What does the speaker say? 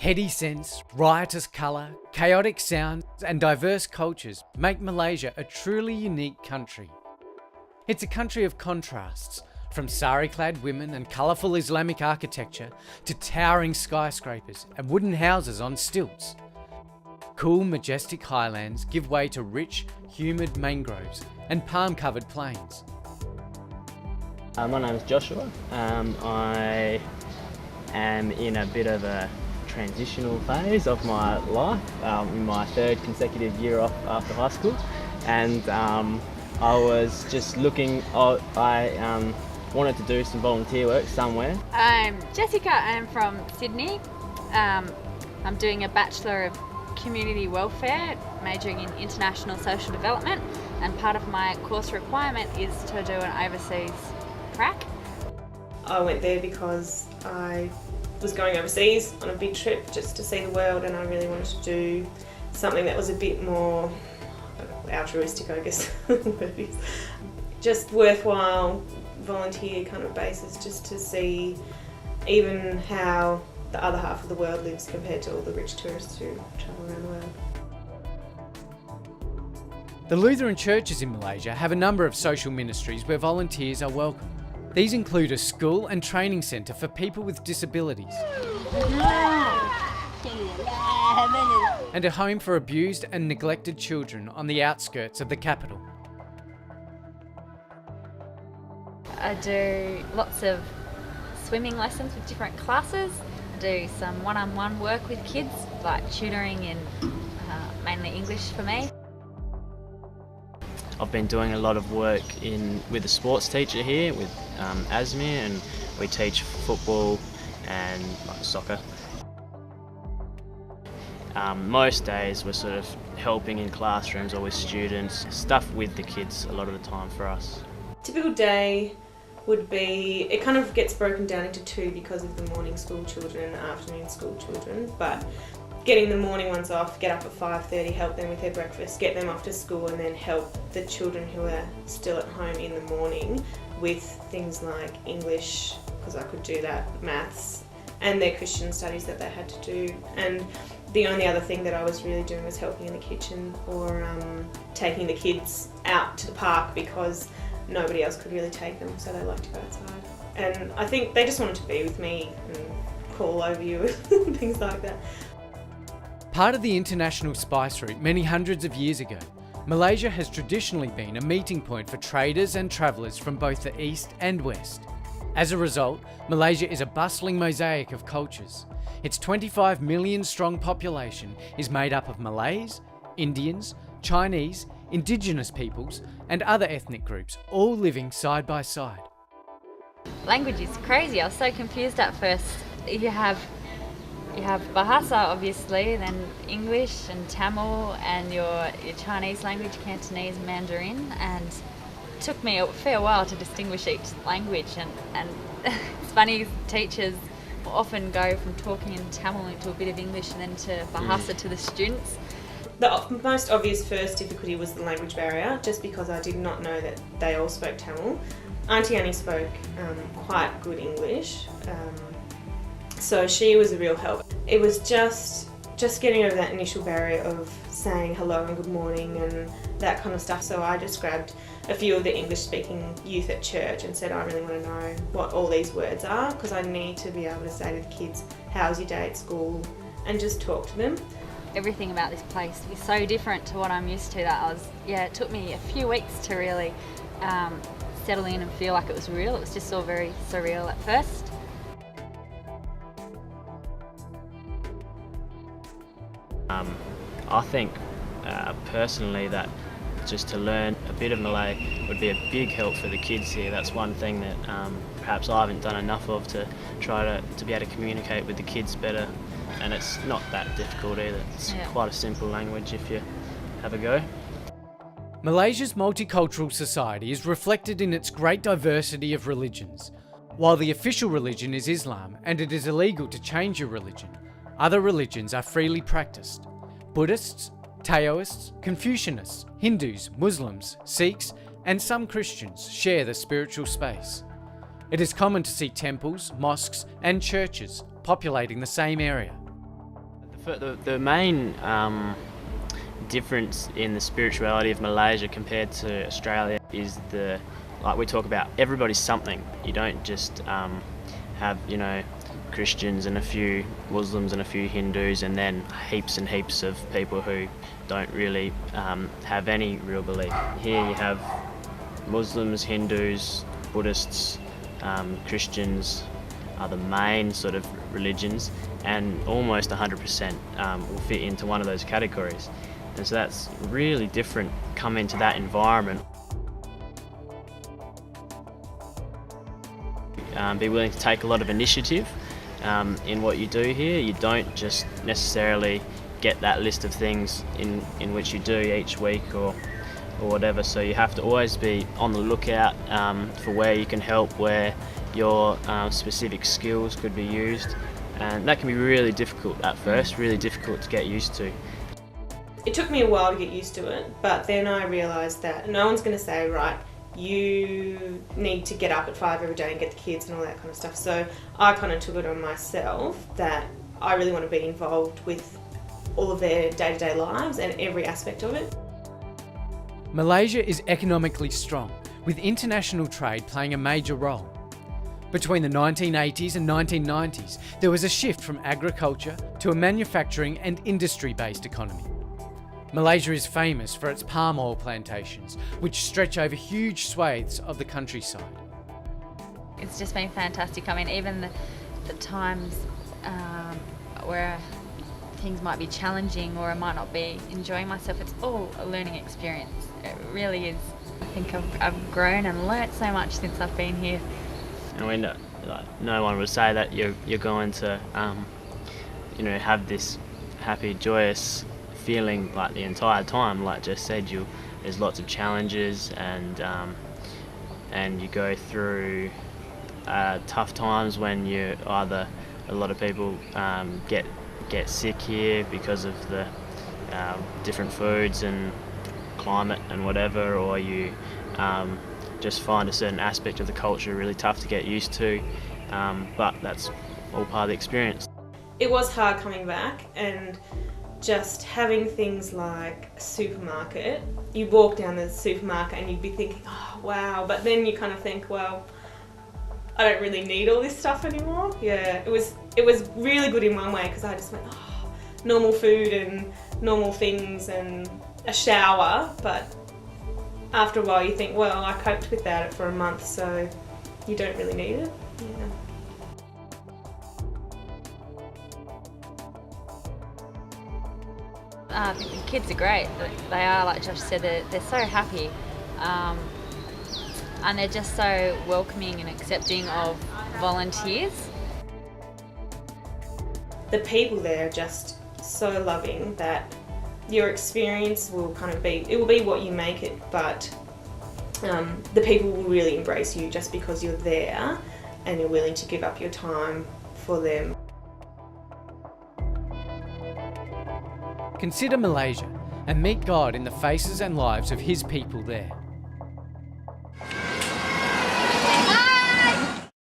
Heady scents, riotous colour, chaotic sounds and diverse cultures make Malaysia a truly unique country. It's a country of contrasts, from sari-clad women and colourful Islamic architecture to towering skyscrapers and wooden houses on stilts. Cool, majestic highlands give way to rich, humid mangroves and palm-covered plains. My name is Joshua. I am in a bit of a transitional phase of my life, in my third consecutive year off after high school, and I was just looking. I wanted to do some volunteer work somewhere. I'm Jessica. I'm from Sydney. I'm doing a Bachelor of Community Welfare, majoring in International Social Development, and part of my course requirement is to do an overseas prac. I went there because I was going overseas on a big trip just to see the world, and I really wanted to do something that was a bit more altruistic, I guess. Just worthwhile volunteer kind of basis, just to see even how the other half of the world lives compared to all the rich tourists who travel around the world. The Lutheran churches in Malaysia have a number of social ministries where volunteers are welcome. These include a school and training centre for people with disabilities, and a home for abused and neglected children on the outskirts of the capital. I do lots of swimming lessons with different classes, do some one-on-one work with kids, like tutoring in mainly English for me. I've been doing a lot of work with a sports teacher here, with Asmi, and we teach football and soccer. Most days we're sort of helping in classrooms or with students, stuff with the kids a lot of the time for us. Typical day would be, it kind of gets broken down into two because of the morning school children and the afternoon school children, but getting the morning ones off, get up at 5:30, help them with their breakfast, get them off to school, and then help the children who are still at home in the morning with things like English, because I could do that, maths, and their Christian studies that they had to do. And the only other thing that I was really doing was helping in the kitchen, or taking the kids out to the park because nobody else could really take them, so they like to go outside. And I think they just wanted to be with me and call over you and things like that. Part of the international spice route many hundreds of years ago, Malaysia has traditionally been a meeting point for traders and travellers from both the east and west. As a result, Malaysia is a bustling mosaic of cultures. Its 25 million strong population is made up of Malays, Indians, Chinese, Indigenous peoples and other ethnic groups, all living side by side. Language is crazy. I was so confused at first. You have Bahasa, obviously, then English and Tamil, and your Chinese language, Cantonese, Mandarin, and it took me a fair while to distinguish each language, and it's funny, teachers will often go from talking in Tamil into a bit of English and then to Bahasa to the students. The most obvious first difficulty was the language barrier, just because I did not know that they all spoke Tamil. Auntie Annie spoke quite good English, so she was a real help. It was just getting over that initial barrier of saying hello and good morning and that kind of stuff. So I just grabbed a few of the English-speaking youth at church and said, I really want to know what all these words are, because I need to be able to say to the kids, how's your day at school, and just talk to them. Everything about this place is so different to what I'm used to it took me a few weeks to really settle in and feel like it was real. It was just all very surreal at first. I think personally that just to learn a bit of Malay would be a big help for the kids here. That's one thing that perhaps I haven't done enough of, to try to be able to communicate with the kids better. And it's not that difficult either. It's quite a simple language if you have a go. Malaysia's multicultural society is reflected in its great diversity of religions. While the official religion is Islam and it is illegal to change your religion, other religions are freely practiced. Buddhists, Taoists, Confucianists, Hindus, Muslims, Sikhs, and some Christians share the spiritual space. It is common to see temples, mosques, and churches populating the same area. The main difference in the spirituality of Malaysia compared to Australia is like we talk about, everybody's something. You don't just have, Christians and a few Muslims and a few Hindus and then heaps and heaps of people who don't really have any real belief. Here you have Muslims, Hindus, Buddhists, Christians are the main sort of religions, and almost 100% will fit into one of those categories. And so that's really different, come into that environment. Be willing to take a lot of initiative in what you do here. You don't just necessarily get that list of things in which you do each week or whatever, so you have to always be on the lookout for where you can help, where your specific skills could be used, and that can be really difficult at first, really difficult to get used to. It took me a while to get used to it, but then I realised that no one's going to say, right, you need to get up at 5 every day and get the kids and all that kind of stuff. So I kind of took it on myself that I really want to be involved with all of their day-to-day lives and every aspect of it. Malaysia is economically strong, with international trade playing a major role. Between the 1980s and 1990s, there was a shift from agriculture to a manufacturing and industry-based economy. Malaysia is famous for its palm oil plantations, which stretch over huge swathes of the countryside. It's just been fantastic. I mean, even the times where things might be challenging or I might not be enjoying myself, it's all a learning experience. It really is. I think I've grown and learnt so much since I've been here. And no one would say that you're going to have this happy, joyous feeling like the entire time. Like Jess said, there's lots of challenges, and you go through tough times when a lot of people get sick here because of the different foods and climate and whatever, or you just find a certain aspect of the culture really tough to get used to, but that's all part of the experience. It was hard coming back, and just having things like a supermarket, you walk down the supermarket and you'd be thinking, oh wow, but then you kind of think, well, I don't really need all this stuff anymore. Yeah, it was really good in one way, because I just went, oh, normal food and normal things and a shower, but after a while you think, well, I coped with that for a month, so you don't really need it. Yeah. The kids are great. They are, like Josh said, they're so happy, and they're just so welcoming and accepting of volunteers. The people there are just so loving that your experience will it will be what you make it, but the people will really embrace you just because you're there and you're willing to give up your time for them. Consider Malaysia and meet God in the faces and lives of His people there.